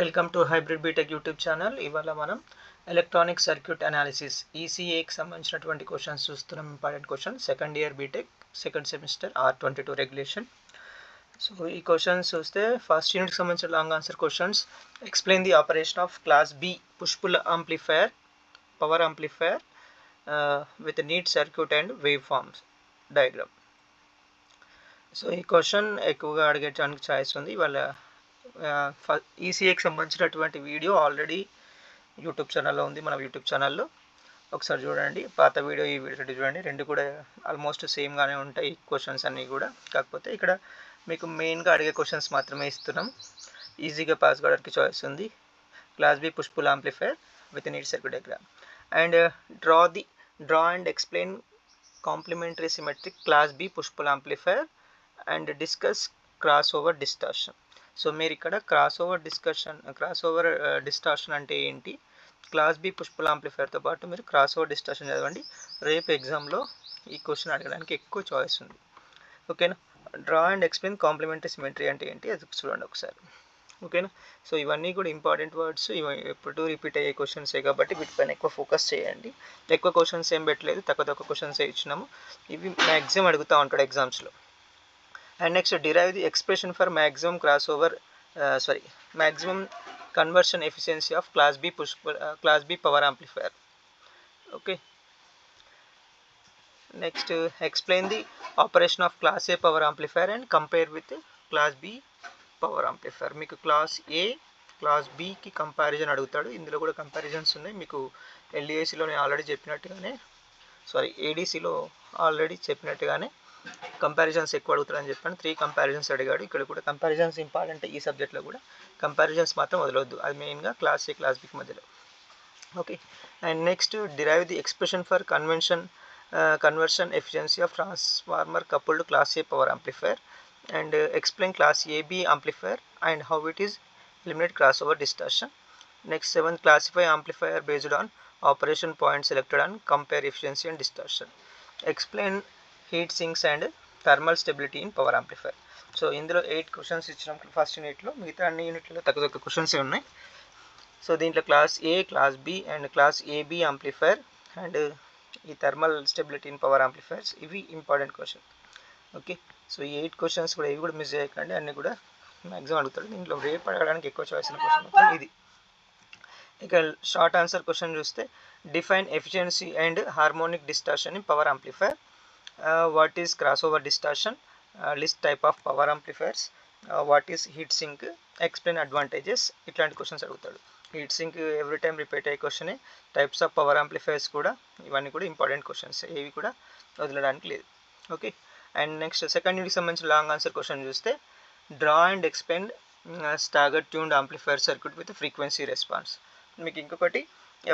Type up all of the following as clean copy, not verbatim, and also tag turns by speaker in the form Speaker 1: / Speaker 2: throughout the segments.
Speaker 1: Welcome to hybrid BTech YouTube channel. ఇవాళ మనం electronic circuit analysis ఈసీఏకి సంబంధించినటువంటి క్వశ్చన్స్ చూస్తున్నాం. Important question, second year BTech second semester R22 regulation. So ఈ questions చూస్తే ఫస్ట్ యూనిట్కి సంబంధించిన long answer questions. Explain the operation of class B push pull amplifier power amplifier with neat circuit and waveforms diagram. So ఈ question ఎక్కువగా అడిగేటానికి choice ఉంది. ఇవాళ ఈసీఏకి సంబంధించినటువంటి వీడియో ఆల్రెడీ యూట్యూబ్ ఛానల్లో ఉంది, మన యూట్యూబ్ ఛానల్లో ఒకసారి చూడండి. పాత వీడియో ఈ వీడియో చూడండి, రెండు కూడా ఆల్మోస్ట్ సేమ్గానే ఉంటాయి క్వశ్చన్స్ అన్నీ కూడా. కాకపోతే ఇక్కడ మీకు మెయిన్గా అడిగే క్వశ్చన్స్ మాత్రమే ఇస్తున్నాం. ఈజీగా పాస్ కావడానికి చాయిస్ ఉంది. Class B push pull amplifier with neat circuit diagram and draw and explain complementary symmetric class B push pull amplifier and discuss crossover distortion. So మీరు ఇక్కడ క్రాస్ ఓవర్ డిస్టార్షన్ అంటే ఏంటి, class B push pull ఆంప్లిఫైర్తో పాటు మీరు cross over distortion చదవండి. రేపు ఎగ్జామ్లో ఈ క్వశ్చన్ అడగడానికి ఎక్కువ చాయిస్ ఉంది. ఓకేనా. Draw and explain complementary symmetry అంటే ఏంటి అది చూడండి ఒకసారి. ఓకేనా. సో ఇవన్నీ కూడా ఇంపార్టెంట్ వర్డ్స్, ఇవి ఎప్పుడు రిపీట్ అయ్యే క్వశ్చన్సే కాబట్టి వీటిపైన ఎక్కువ ఫోకస్ చేయండి. ఎక్కువ క్వశ్చన్స్ ఏం పెట్టలేదు, తక్కువ క్వశ్చన్సే ఇచ్చినాము. ఇవి మ్యాక్సిమం అడుగుతూ ఉంటాడు ఎగ్జామ్స్లో. And next, derive the expression for maximum conversion efficiency of class B power amplifier. Okay. Next, explain the operation of class A power amplifier and compare with class B power amplifier. మీకు class A class B కి comparison అడుగుతాడు. ఇందులో కూడా comparisons ఉన్నాయి. మీకు LDACలో నేను already చెప్పినట్టుగానే, ADCలో already చెప్పినట్టుగానే కంపారిజన్స్ ఎక్కువ అడుగుతాడని చెప్పాను. 3 కంపారిజన్స్ అడిగాడు. ఇక్కడ కూడా కంపారిజన్స్ ఇంపార్టెంట్. ఈ సబ్జెక్ట్లో కూడా కంపారిజన్స్ మాత్రం వదలవద్దు, అది మెయిన్గా క్లాస్ ఏ క్లాస్ బికి మధ్యలో. Okay. And next, derive the expression for conversion efficiency of transformer coupled class A power amplifier and explain class AB amplifier and how it is eliminate crossover distortion. Next 7, classify amplifier based on operation point selected and compare efficiency and distortion. Explain heat sinks and thermal stability in power amplifier. So ఇందులో 8 questions ఇచ్చినాం first యూనిట్లో. మిగతా అన్ని యూనిట్లలో తక్కువ క్వశ్చన్సే ఉన్నాయి. So దీంట్లో class A class B and class AB amplifier and ఈ thermal stability in power amplifiers, ఇవి ఇంపార్టెంట్ క్వశ్చన్. ఓకే. సో ఈ 8 క్వశ్చన్స్ కూడా ఇవి కూడా మిస్ చేయకండి, అన్నీ కూడా మ్యాక్సిమం అడుగుతాడు. దీంట్లో రేపు అడగడానికి ఎక్కువ చాయిస్ ఉన్న క్వశ్చన్ ఇది. ఇక షార్ట్ ఆన్సర్ క్వశ్చన్ చూస్తే, define efficiency and harmonic distortion in power amplifier. What is crossover distortion, list type of power amplifiers, what is heat sink, explain advantages. ఇట్లాంటి క్వశ్చన్స్ అడుగుతాడు. Heat sink every time repeat అయ్యే క్వశ్చనే. Types of power amplifiers కూడా, ఇవన్నీ కూడా important questions, ఏవి కూడా వదలడానికి లేదు. ఓకే. అండ్ నెక్స్ట్ సెకండ్ యూనిట్కి సంబంధించిన లాంగ్ ఆన్సర్ క్వశ్చన్ చూస్తే, draw and explain stagger tuned amplifier circuit with frequency response. మీకు ఇంకొకటి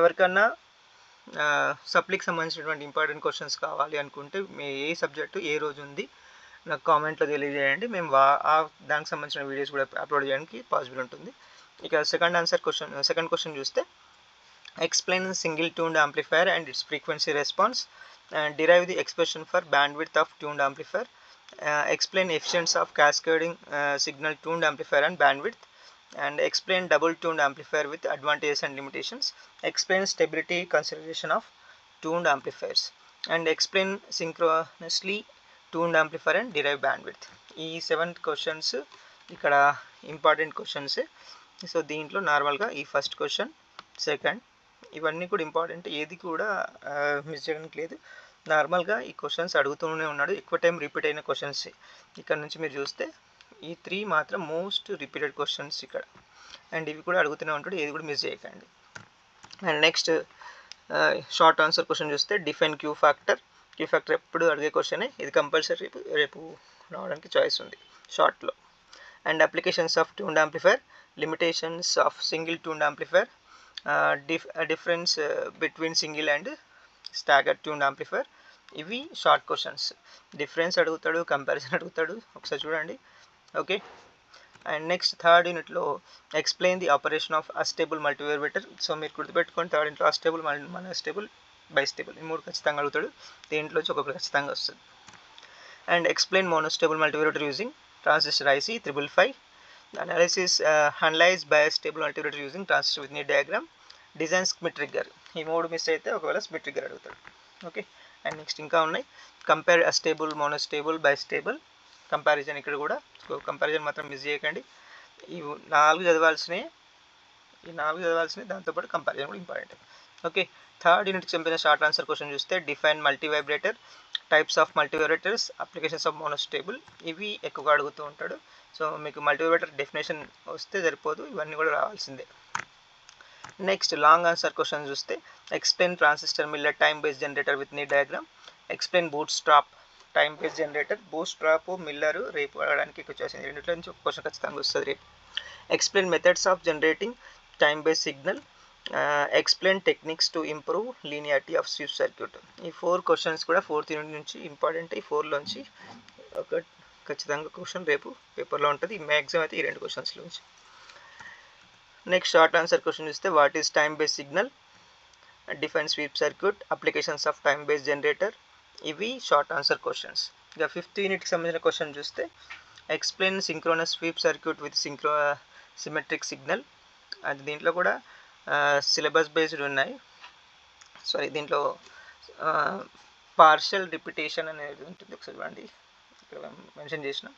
Speaker 1: ఎవరికన్నా సప్లీకి సంబంధించినటువంటి ఇంపార్టెంట్ క్వశ్చన్స్ కావాలి అనుకుంటే, మీ ఏ సబ్జెక్టు ఏ రోజు ఉంది నాకు కామెంట్లో తెలియజేయండి. మేము దానికి సంబంధించిన వీడియోస్ కూడా అప్లోడ్ చేయడానికి పాసిబుల్ ఉంటుంది. ఇక సెకండ్ క్వశ్చన్ చూస్తే, explain single tuned amplifier and it's frequency response and derive the expression for bandwidth of tuned amplifier. Explain efficiency of cascading signal tuned amplifier and bandwidth and explain double tuned amplifier with advantages and limitations. Explain stability consideration of tuned amplifiers and explain synchronously tuned amplifier and derive bandwidth. ఈ 7 questions ఇక్కడ important questions. So దీంట్లో నార్మల్గా ఈ first question, second, ఇవన్నీ కూడా important, ఏది కూడా miss చేయడానికి లేదు. నార్మల్గా ఈ క్వశ్చన్స్ అడుగుతూనే ఉన్నాడు. ఎక్కువ టైం రిపీట్ అయిన క్వశ్చన్స్ ఇక్కడ నుంచి మీరు చూస్తే ఈ 3 మాత్రం మోస్ట్ రిపీటెడ్ క్వశ్చన్స్ ఇక్కడ, అండ్ ఇవి కూడా అడుగుతూనే ఉంటాడు, ఏది కూడా మిస్ చేయకండి. And next short answer question చూస్తే, డిఫైన్ క్యూ ఫ్యాక్టర్ ఎప్పుడు అడిగే క్వశ్చనే, ఇది కంపల్సరీ రేపు రావడానికి చాయిస్ ఉంది షార్ట్లో. And applications of tuned amplifier, limitations of single tuned amplifier, difference between single and stagger tuned amplifier, ఇవి షార్ట్ క్వశ్చన్స్. డిఫరెన్స్ అడుగుతాడు, కంపారిజన్ అడుగుతాడు, ఒకసారి చూడండి. ఓకే. అండ్ నెక్స్ట్ థర్డ్ యూనిట్లో explain the operation of astable multivibrator. So మీరు గుర్తుపెట్టుకొని third యూనిట్లో అస్టేబుల్, unstable, బైస్టేబుల్, ఈ 3 ఖచ్చితంగా అడుగుతాడు. దేంట్లోంచి ఒకటి ఖచ్చితంగా వస్తుంది. And explain monostable multivibrator using transistor IC 555 analysis analyse bistable multivibrator using transistor with neat diagram, design Schmitt trigger. ఈ 3 మిస్ అయితే ఒకవేళ స్మిత్ ట్రిగ్గర్ అడుగుతాడు. ఓకే, అండ్ నెక్స్ట్ ఇంకా ఉన్నాయి. Compare astable, monostable, bistable comparison. ఇక్కడ కూడా comparison మాత్రం miss చేయకండి. ఈ 4 చదవాల్సినవి, దాంతోపాటు కంపారిజన్ కూడా ఇంపార్టెంట్. ఓకే, థర్డ్ యూనిట్కి సంబంధించిన షార్ట్ ఆన్సర్ క్వశ్చన్ చూస్తే define multi vibrator, types of multi vibrators, applications of మోనోస్టేబుల్. ఇవి ఎక్కువగా అడుగుతూ ఉంటాడు. సో మీకు మల్టీ వైబ్రేటర్ డెఫినేషన్ వస్తే సరిపోదు, ఇవన్నీ కూడా రావాల్సిందే. నెక్స్ట్ లాంగ్ ఆన్సర్ క్వశ్చన్ చూస్తే explain transistor Miller time based generator with neat diagram, explain bootstrap time based generator. Bootstrap, Miller రేపు అడగడానికి వచ్చేసింది. రెండింటిలో నుంచి ఒక క్వశ్చన్ ఖచ్చితంగా వస్తుంది రేపు. Explain methods of generating time based signal, explain techniques to improve linearity off switch circuit. ఈ 4 క్వశ్చన్స్ కూడా 4th యూనిట్ నుంచి ఇంపార్టెంట్. ఈ 4లోంచి ఒక ఖచ్చితంగా క్వశ్చన్ రేపు పేపర్లో ఉంటుంది. మ్యాక్సిమం అయితే ఈ 2 క్వశ్చన్స్లో నుంచి. నెక్స్ట్ షార్ట్ ఆన్సర్ క్వశ్చన్ చూస్తే what is time based signal, define sweep circuit, applications of time based generator. ఇవి షార్ట్ ఆన్సర్ క్వశ్చన్స్. ఇక 5th యూనిట్కి సంబంధించిన క్వశ్చన్ చూస్తే explain synchronous sweep circuit with symmetric signal. అది దీంట్లో కూడా సిలబస్ బేస్డ్ ఉన్నాయి. సారీ, దీంట్లో పార్షియల్ రిపిటేషన్ అనేది ఉంటుంది. ఒకసారి చూడండి, ఇక్కడ మెన్షన్ చేసిన.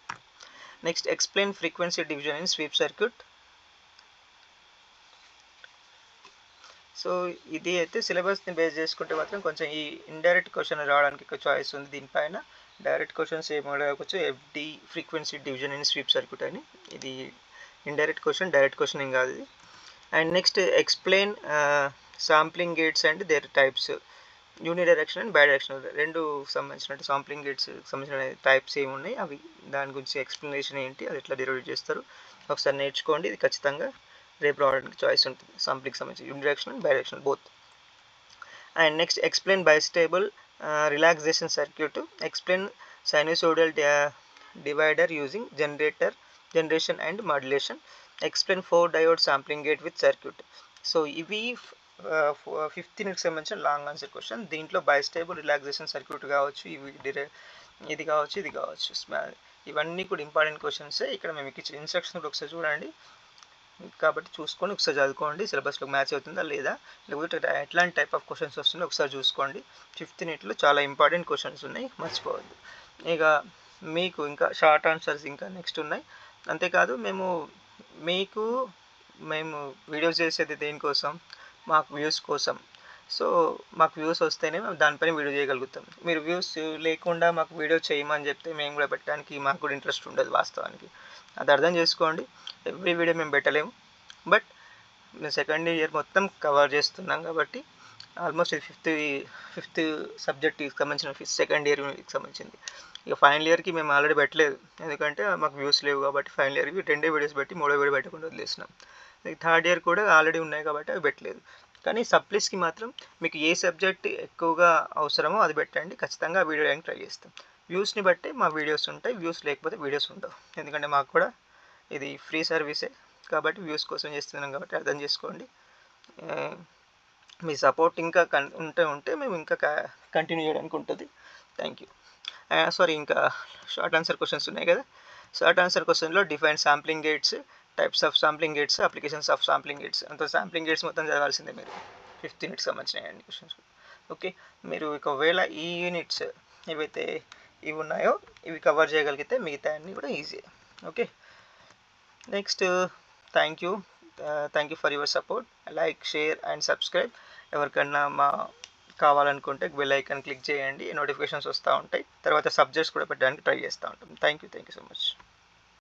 Speaker 1: Next explain frequency division in sweep circuit. So ఇది అయితే సిలబస్ని బేస్ చేసుకుంటే మాత్రం కొంచెం ఈ ఇండైరెక్ట్ క్వశ్చన్ రావడానికి ఒక చాయిస్ ఉంది. దీనిపైన డైరెక్ట్ క్వశ్చన్స్ ఏమి అడగవచ్చు, FD frequency division in sweep circuit అని. ఇది ఇండైరెక్ట్ క్వశ్చన్, డైరెక్ట్ క్వశ్చన్ ఏం కాదు ఇది. And next explain sampling gates and their types, unidirection and bidirectional. రెండు సంబంధించిన సాంప్లింగ్ గేట్స్ సంబంధించిన టైప్స్ ఏమి ఉన్నాయి, అవి దాని గురించి ఎక్స్ప్లెనేషన్ ఏంటి, అది ఎట్లా డెరైవ్ చేస్తారు ఒకసారి నేర్చుకోండి. ఇది ఖచ్చితంగా రేపు రావడానికి చాయిస్ ఉంటుంది. సాంప్లింగ్ సంబంధించి unidirection and bidirectional both. And next explain bistable relaxation circuit, explain sinusoidal divider using generation and modulation, explain 4 diode sampling gate with circuit. So ఇవి 5th యూనిట్కి సంబంధించిన లాంగ్ ఆన్సర్ క్వశ్చన్. దీంట్లో బైస్టేబుల్ relaxation circuit కావచ్చు, ఇది కావచ్చు, ఇవన్నీ కూడా important questions. ఇక్కడ మేము ఇచ్చే ఇన్స్ట్రక్షన్ కూడా ఒకసారి చూడండి, కాబట్టి చూసుకొని ఒకసారి చదువుకోండి. సిలబస్లో మ్యాచ్ అవుతుందా లేదా, లేకపోతే ఎట్లాంటి టైప్ ఆఫ్ క్వశ్చన్స్ వస్తుందో ఒకసారి చూసుకోండి. 5th యూనిట్లో చాలా ఇంపార్టెంట్ క్వశ్చన్స్ ఉన్నాయి, మర్చిపోవద్దు. ఇక మీకు ఇంకా షార్ట్ ఆన్సర్స్ ఇంకా నెక్స్ట్ ఉన్నాయి. అంతేకాదు మేము వీడియోస్ చేసేది దేనికోసం, మాకు వ్యూస్ కోసం. సో మాకు వ్యూస్ వస్తేనే మేము దానిపైన వీడియో చేయగలుగుతాం. మీరు వ్యూస్ లేకుండా మాకు వీడియో చేయమని చెప్తే మేము కూడా పెట్టడానికి మాకు కూడా ఇంట్రెస్ట్ ఉండదు వాస్తవానికి. అది అర్థం చేసుకోండి. ఎవ్రీ వీడియో మేము పెట్టలేము, బట్ మేము 2nd ఇయర్ మొత్తం కవర్ చేస్తున్నాం కాబట్టి ఆల్మోస్ట్ ఇది ఫిఫ్త్ సబ్జెక్ట్కి సంబంధించిన 2nd ఇయర్కి సంబంధించింది. ఇక ఫైనల్ ఇయర్కి మేము ఆల్రెడీ పెట్టలేదు, ఎందుకంటే మాకు వ్యూస్ లేవు కాబట్టి. ఫైనల్ ఇయర్కి 2 వీడియోస్ పెట్టి 3వ వీడియో పెట్టకుండా వదిలేసినాం. 3rd ఇయర్ కూడా ఆల్రెడీ ఉన్నాయి కాబట్టి అవి పెట్టలేదు. కానీ సప్లీస్కి మాత్రం మీకు ఏ సబ్జెక్ట్ ఎక్కువగా అవసరమో అది పెట్టండి, ఖచ్చితంగా వీడియో వేయడానికి ట్రై చేస్తాం. వ్యూస్ని బట్టి మా వీడియోస్ ఉంటాయి, వ్యూస్ లేకపోతే వీడియోస్ ఉండవు. ఎందుకంటే మాకు కూడా ఇది ఫ్రీ సర్వీసే కాబట్టి వ్యూస్ కోసం చేస్తున్నాం కాబట్టి అర్థం చేసుకోండి. మీ సపోర్ట్ ఇంకా ఉంటే మేము ఇంకా కంటిన్యూ చేయడానికి ఉంటుంది. Thank you. సారీ, ఇంకా షార్ట్ ఆన్సర్ క్వశ్చన్స్ ఉన్నాయి కదా. షార్ట్ ఆన్సర్ క్వశ్చన్లో define sampling gates, types of sampling gates, applications of sampling gates. అంత సాంప్లింగ్ గేట్స్ మొత్తం చదవాల్సిందే మీరు 5th యూనిట్కి సంబంధించిన అన్ని క్వశ్చన్స్. ఓకే, మీరు ఒకవేళ ఈ యూనిట్స్ ఏవైతే ఇవి ఉన్నాయో ఇవి కవర్ చేయగలిగితే మిగతా అన్నీ కూడా easy. Okay, next thank you for your support. Like, share and subscribe. ఎవరికన్నా కావాలనుకుంటే బెల్ ఐకాన్ క్లిక్ చేయండి, నోటిఫికేషన్స్ వస్తూ ఉంటాయి. తర్వాత సబ్జెక్ట్స్ కూడా పెట్టడానికి ట్రై చేస్తూ ఉంటాం. Thank you so much.